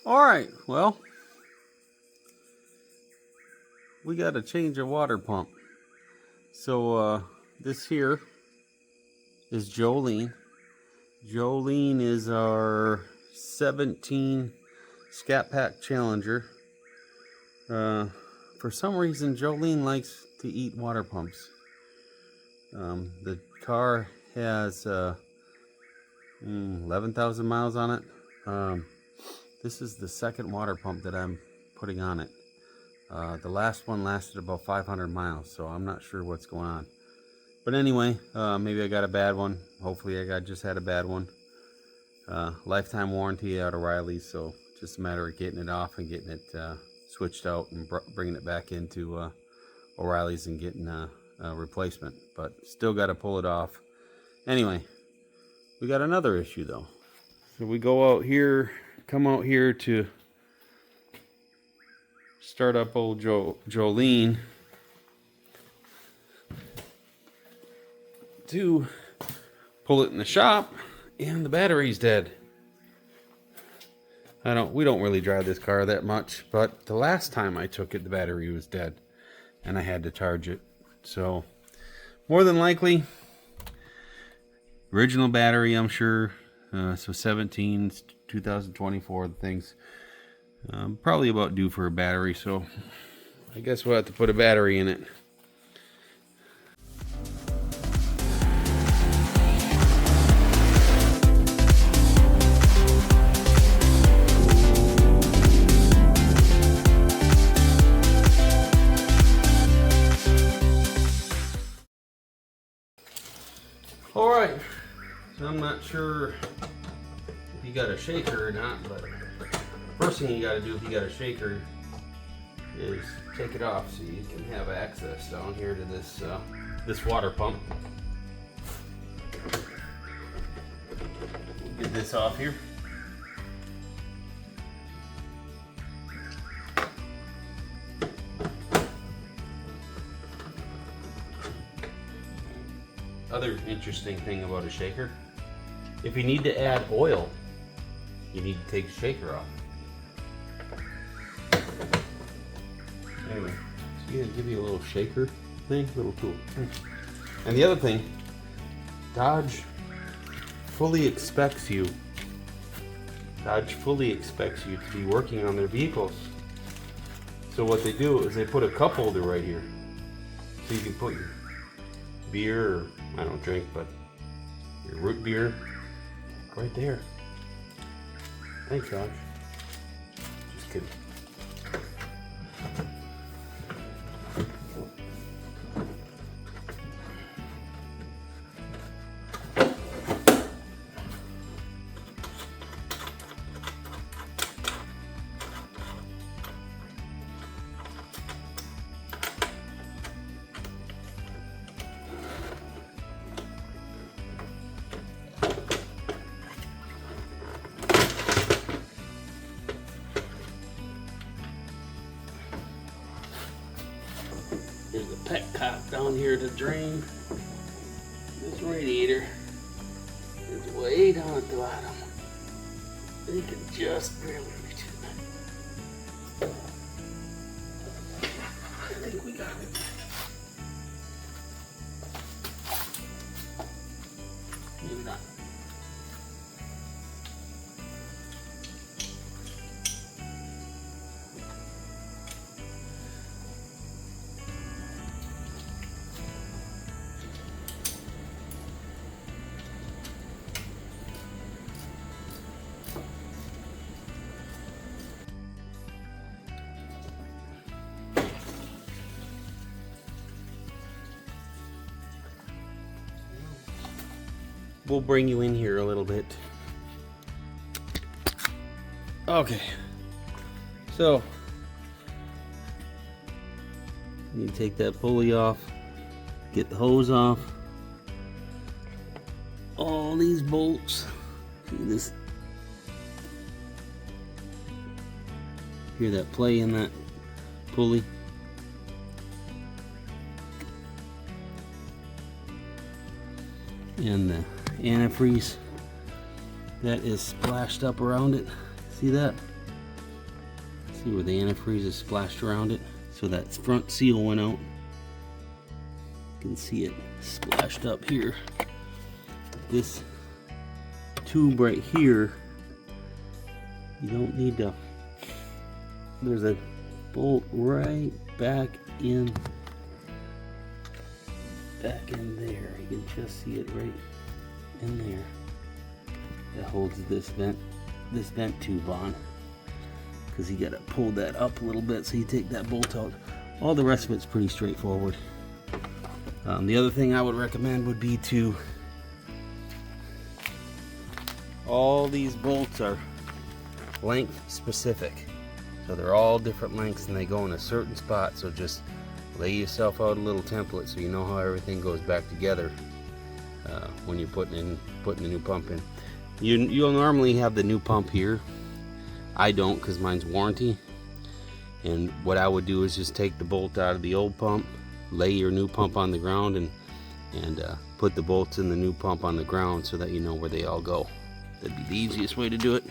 Alright, well, we got to change a water pump. So this here is Jolene. Jolene is our 17 Scat Pack Challenger. For some reason, Jolene likes to eat water pumps. The car has 11,000 miles on it. This is the second water pump that I'm putting on it. The last one lasted about 500 miles, so I'm not sure what's going on. But anyway, maybe I got a bad one. Hopefully I just had a bad one. Lifetime warranty out of O'Reilly's, so just a matter of getting it off and getting it switched out and bringing it back into O'Reilly's and getting a replacement. But still got to pull it off. Anyway, we got another issue though. So we go out here, come out here to start up old Jolene to pull it in the shop, and the battery's dead. We don't really drive this car that much, but the last time I took it, the battery was dead and I had to charge it. So more than likely, original battery, I'm sure. So 17, 2024, the thing's probably about due for a battery, so I guess we'll have to put a battery in it. Alright, so I'm not sure if you got a shaker or not, but first thing you got to do if you got a shaker is take it off so you can have access down here to this this water pump. We'll get this off here. Other interesting thing about a shaker, if you need to add oil, you need to take the shaker off. Anyway, so I'm gonna give you a little shaker thing, little tool. And the other thing, Dodge fully expects you to be working on their vehicles. So what they do is they put a cup holder right here, so you can put your beer, or I don't drink, but your root beer right there. Thanks, Josh. Just kidding. There's a pet cop down here to drain this radiator. It's way down at the bottom. You can just barely reach it. I think we got it. Maybe not. We'll bring you in here a little bit. Okay, so you take that pulley off, get the hose off, all these bolts. See this? Hear that play in that pulley? And the antifreeze that is splashed up around it. See that? See where the antifreeze is splashed around it? So that front seal went out. You can see it splashed up here. This tube right here, you don't need to, there's a bolt right back in there. You can just see it right in there. That holds this vent tube on, because you got to pull that up a little bit so you take that bolt out. All the rest of it's pretty straightforward. The other thing I would recommend would be to, all these bolts are length specific, so they're all different lengths and they go in a certain spot. So just lay yourself out a little template so you know how everything goes back together when you're putting the new pump in. You'll normally have the new pump here. I don't, because mine's warranty. And what I would do is just take the bolt out of the old pump, lay your new pump on the ground, and put the bolts in the new pump on the ground so that you know where they all go. That'd be the easiest way to do it.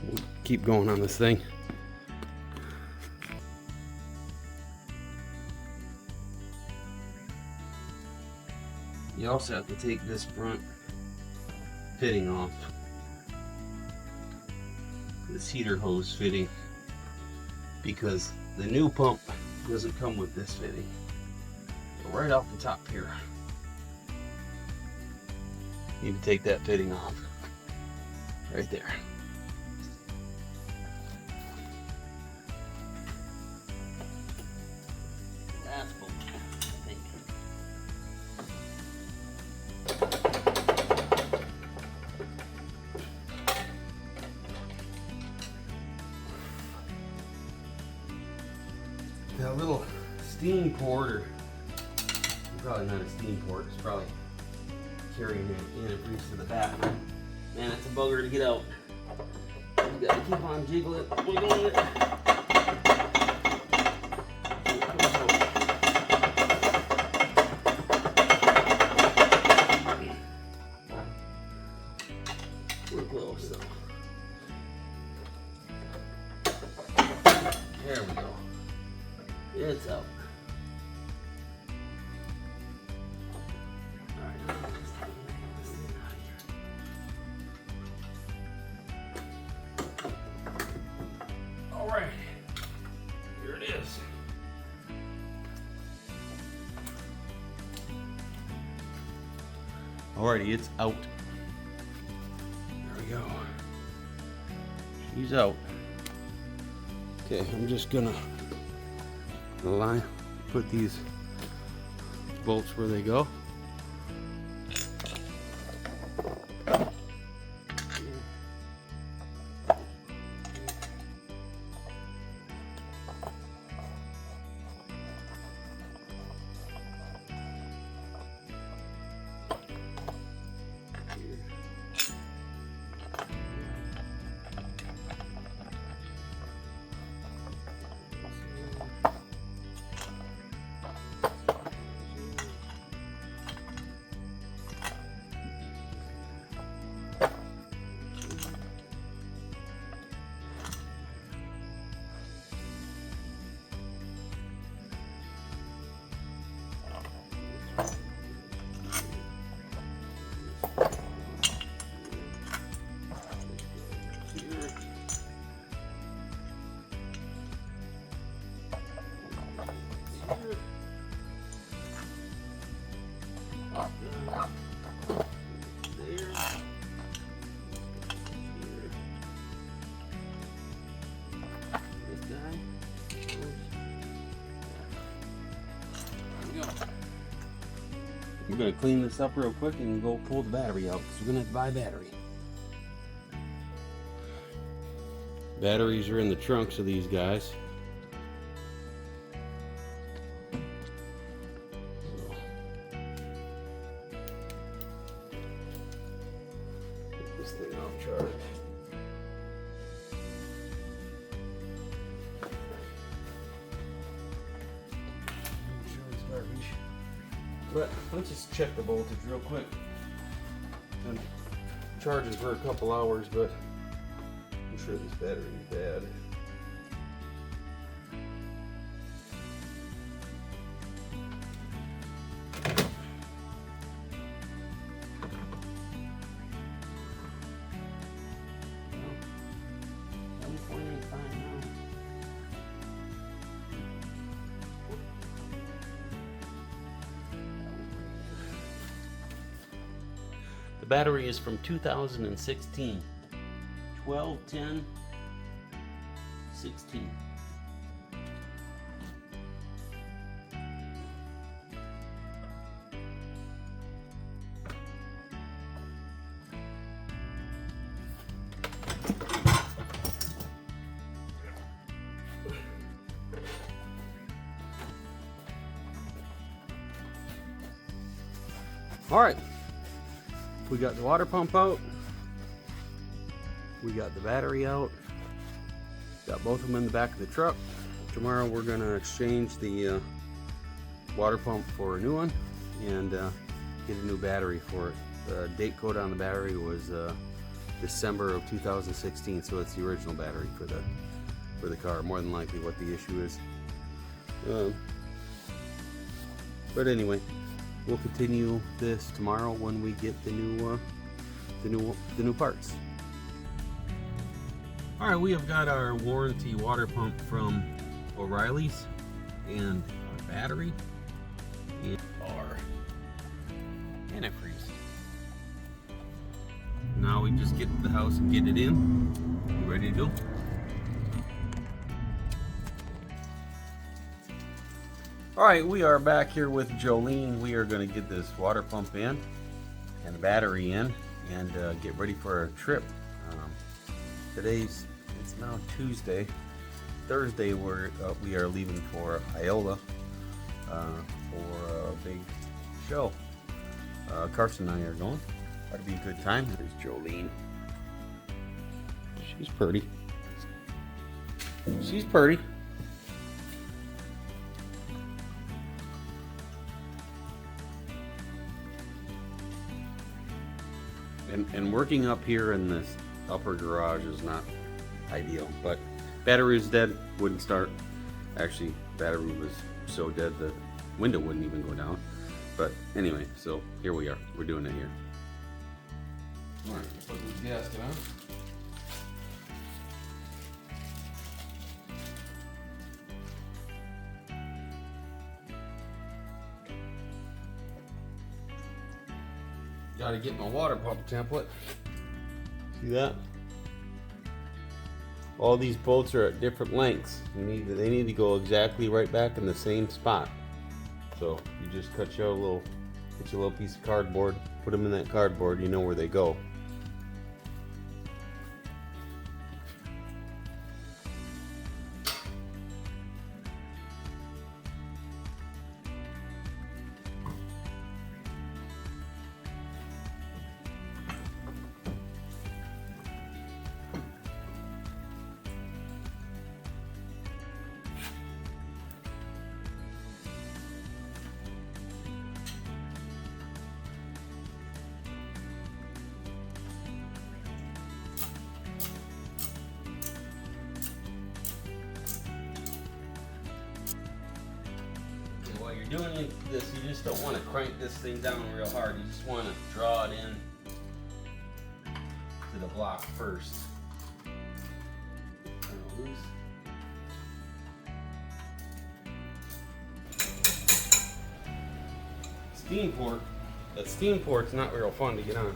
We'll keep going on this thing. You also have to take this front fitting off. This heater hose fitting, because the new pump doesn't come with this fitting. So right off the top here, you can take that fitting off right there. Last bolt, I think. That little steam port, or probably not a steam port, it's probably carrying it antifreeze to the back. Man, it's a bugger to get out. You gotta keep on wiggling it. We're close though. There we go. It's out. Alright, now let's take this thing out of here. Alright, here it is. Alrighty, it's out. There we go. She's out. Okay, I'm just gonna put these bolts where they go. We're going to clean this up real quick and go pull the battery out, because we're going to have to buy a battery. Batteries are in the trunks of these guys. Get this thing off charge. But let's just check the voltage real quick. Been charging for a couple hours, but I'm sure this battery is bad. battery is from 2016. 12/10/16. All right, we got the water pump out, we got the battery out, got both of them in the back of the truck. Tomorrow we're gonna exchange the water pump for a new one and get a new battery for it. The date code on the battery was December of 2016, so it's the original battery for the car, more than likely what the issue is. But anyway, we'll continue this tomorrow when we get the new parts. All right, we have got our warranty water pump from O'Reilly's and our battery and our antifreeze. Now we just get to the house and get it in. You ready to go? All right, we are back here with Jolene. We are going to get this water pump in and the battery in and get ready for our trip. It's now Tuesday. Thursday we are leaving for Iola for a big show. Carson and I are going. That'll be a good time. There's Jolene. She's pretty. She's pretty. And working up here in this upper garage is not ideal, but battery was dead, wouldn't start. Actually, battery was so dead the window wouldn't even go down. But anyway, so here we are. We're doing it here. All right, put this gasket on. Got to get my water pump template. See that? All these bolts are at different lengths. They need to go exactly right back in the same spot. So you just get your little piece of cardboard, put them in that cardboard. You know where they go. While you're doing this, you just don't want to crank this thing down real hard. You just want to draw it in to the block first. Loose. Steam port. That steam port's not real fun to get on.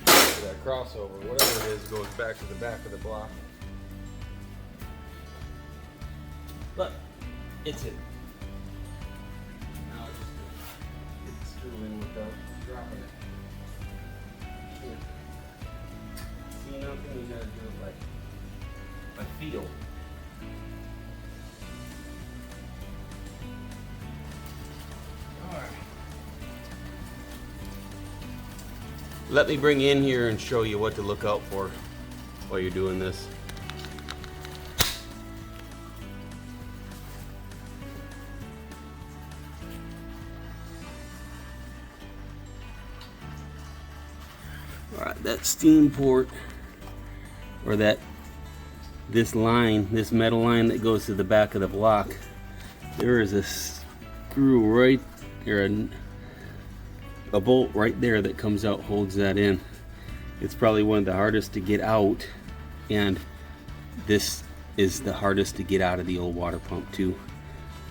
So that crossover, whatever it is, goes back to the back of the block. But it's in. Without dropping it. See nothing, you gotta do it by feel. Alright. Let me bring you in here and show you what to look out for while you're doing this. Alright, that steam port, or this metal line that goes to the back of the block, there is a screw right there, a bolt right there that comes out, holds that in. It's probably one of the hardest to get out, and this is the hardest to get out of the old water pump too.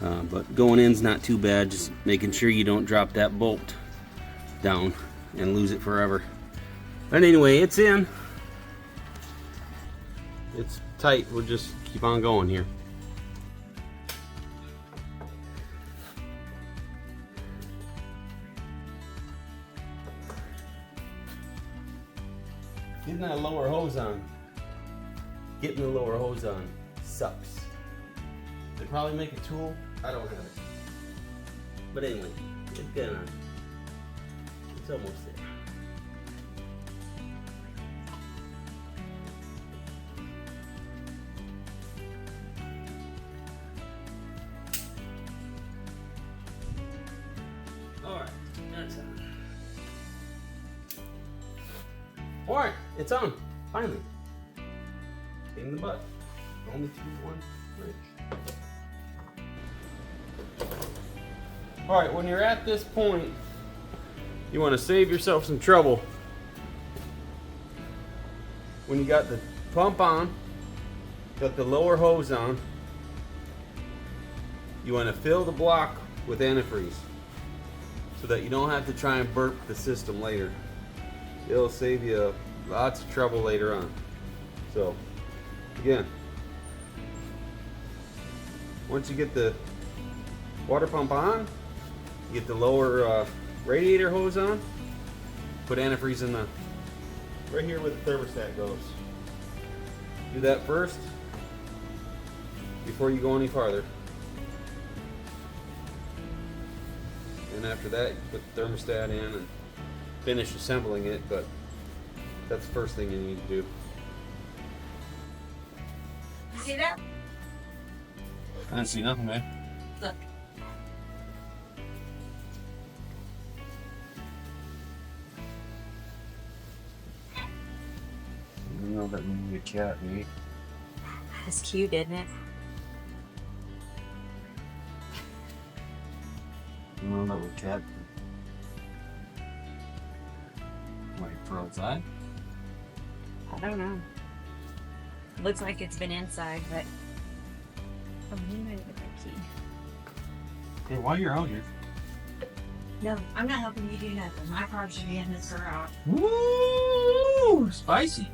But going in's not too bad, just making sure you don't drop that bolt down and lose it forever. But anyway, it's in. It's tight. We'll just keep on going here. Getting that lower hose on. Getting the lower hose on sucks. They probably make a tool. I don't have it. But anyway, it's gonna. It's almost there. Alright, that's on. Alright, it's on. Finally. In the butt. Only 2-1 bridge. Alright, when you're at this point, you want to save yourself some trouble. When you got the pump on, got the lower hose on, you want to fill the block with antifreeze so that you don't have to try and burp the system later. It'll save you lots of trouble later on. So, again, once you get the water pump on, you get the lower radiator hose on, put antifreeze in the right here where the thermostat goes. Do that first before you go any farther. And after that, you put the thermostat in and finish assembling it, but that's the first thing you need to do. You see that? I didn't see nothing, man. Look. You know that movie Cat, me. That's cute, isn't it? You know that with Cat. Wait for outside? I don't know. Looks like it's been inside, but oh, you might have the key. Hey, while you're out here. No, I'm not helping you do nothing. My car should be in this garage. Woo! Spicy.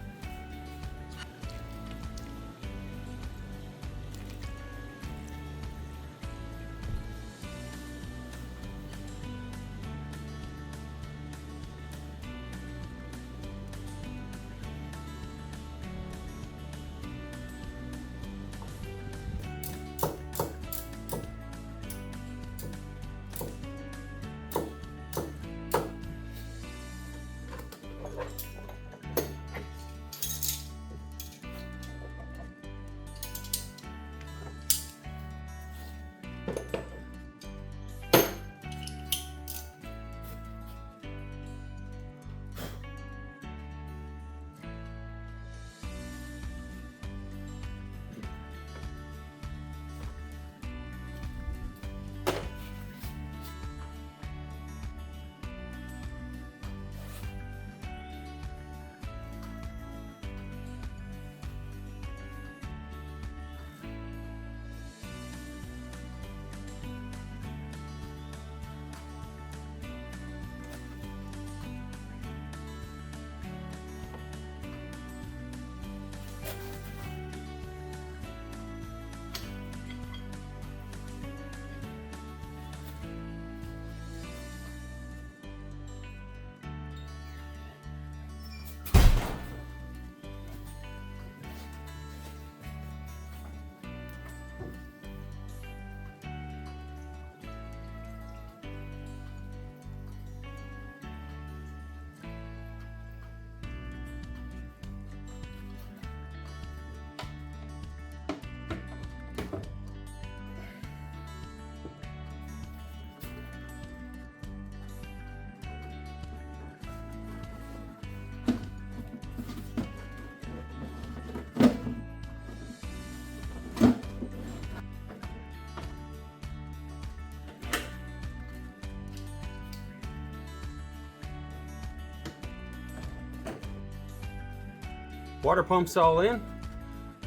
Water pump's all in.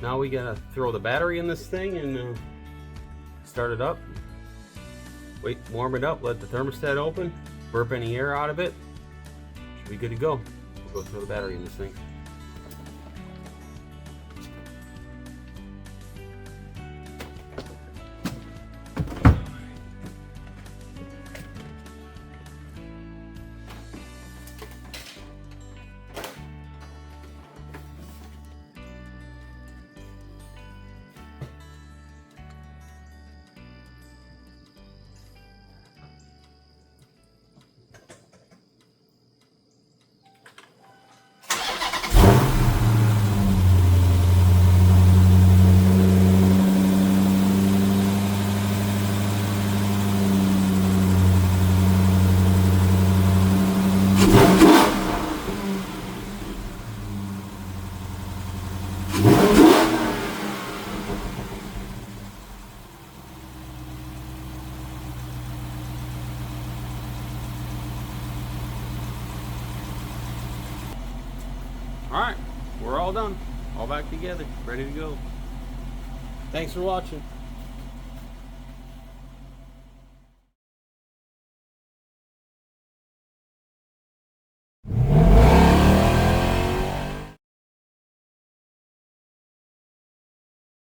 Now we gotta throw the battery in this thing and start it up. Wait, warm it up, let the thermostat open, burp any air out of it. Should be good to go. go throw the battery in this thing. Alright, we're all done. All back together, ready to go. Thanks for watching.